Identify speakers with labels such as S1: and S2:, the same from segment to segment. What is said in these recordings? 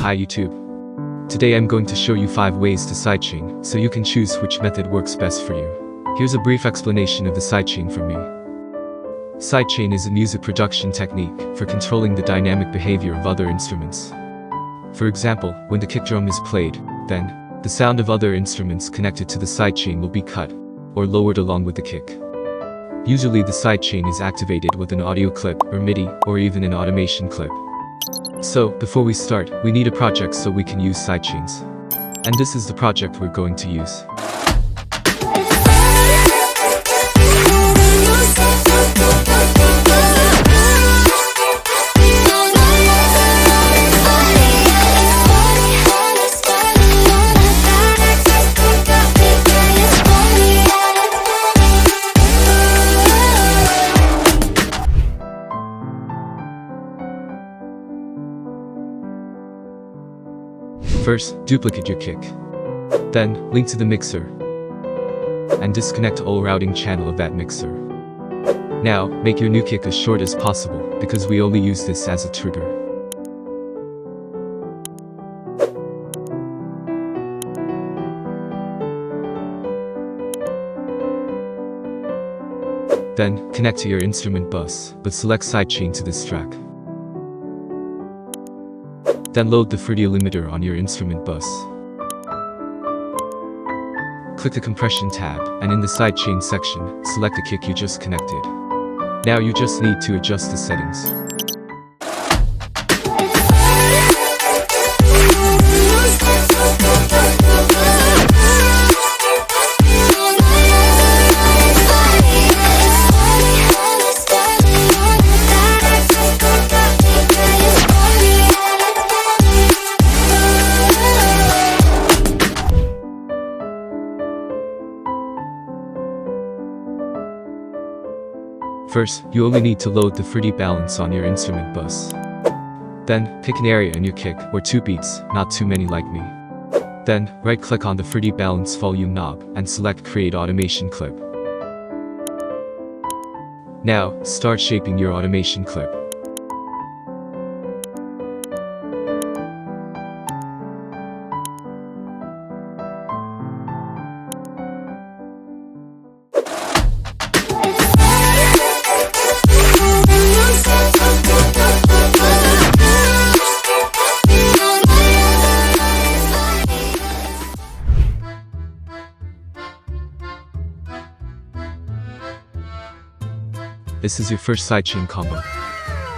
S1: Hi YouTube. Today I'm going to show you 5 ways to sidechain, so you can choose which method works best for you. Here's a brief explanation of the sidechain from me. Sidechain is a music production technique for controlling the dynamic behavior of other instruments. For example, when the kick drum is played, then the sound of other instruments connected to the sidechain will be cut or lowered along with the kick. Usually the sidechain is activated with an audio clip or MIDI or even an automation clip. So, before we start, we need a project so we can use sidechains. And this is the project we're going to use. First, duplicate your kick. Then, link to the mixer. And disconnect all routing channel of that mixer. Now, make your new kick as short as possible, because we only use this as a trigger. Then, connect to your instrument bus, but select sidechain to this track. Then load the Vrow limiter on your instrument bus. Click the compression tab, and in the sidechain section, select the kick you just connected. Now you just need to adjust the settings. First, you only need to load the Vrow balance on your instrument bus. Then, pick an area in your kick, or 2 beats, not too many like me. Then, right-click on the Vrow balance volume knob, and select Create Automation Clip. Now, start shaping your automation clip. This is your first sidechain combo,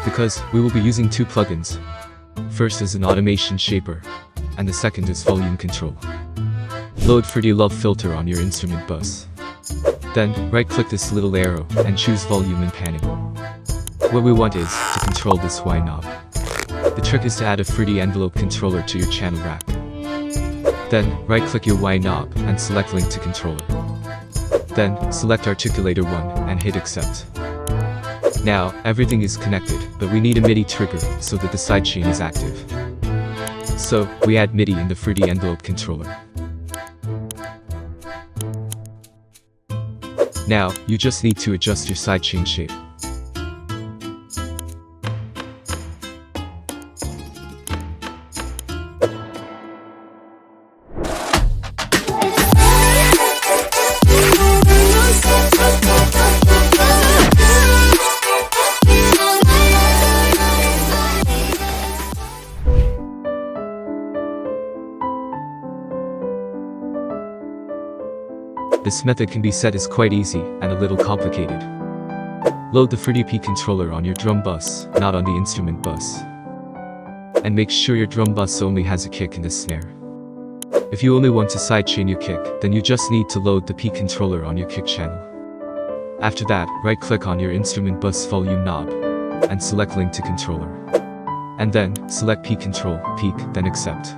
S1: because we will be using 2 plugins. First is an automation shaper, and the second is volume control. Load Vrow filter on your instrument bus. Then, right-click this little arrow, and choose volume and panning. What we want is to control this Y knob. The trick is to add a Vrow envelope controller to your channel rack. Then, right-click your Y knob, and select Link to Controller. Then, select Articulator 1, and hit Accept. Now, everything is connected, but we need a MIDI trigger, so that the sidechain is active. So, we add MIDI in the Vrow envelope controller. Now, you just need to adjust your sidechain shape. This method can be set as quite easy and a little complicated. Load the Vrow P controller on your drum bus, not on the instrument bus. And make sure your drum bus only has a kick and a snare. If you only want to sidechain your kick, then you just need to load the P controller on your kick channel. After that, right-click on your instrument bus volume knob, and select Link to Controller. And then, select P control, peak, then accept.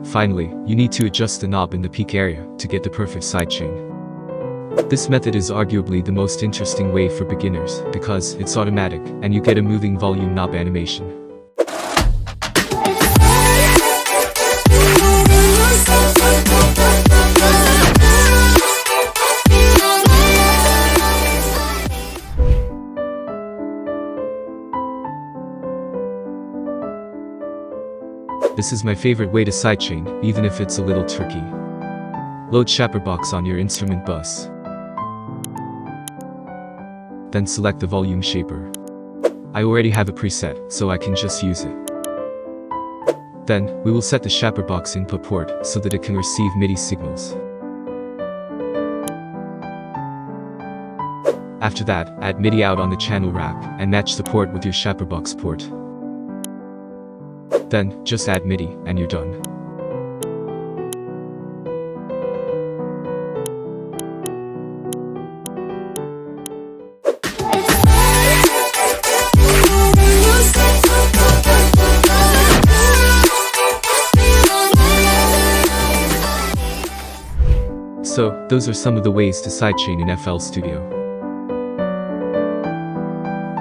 S1: Finally, you need to adjust the knob in the peak area to get the perfect sidechain. This method is arguably the most interesting way for beginners because it's automatic and you get a moving volume knob animation. This is my favorite way to sidechain, even if it's a little tricky. Load ShaperBox on your instrument bus. Then select the volume shaper. I already have a preset, so I can just use it. Then, we will set the ShaperBox input port so that it can receive MIDI signals. After that, add MIDI out on the channel rack and match the port with your ShaperBox port. Then, just add MIDI and you're done. So, those are some of the ways to sidechain in FL Studio.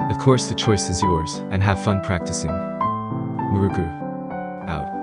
S1: Of course the choice is yours, and have fun practicing. Miruku. Out.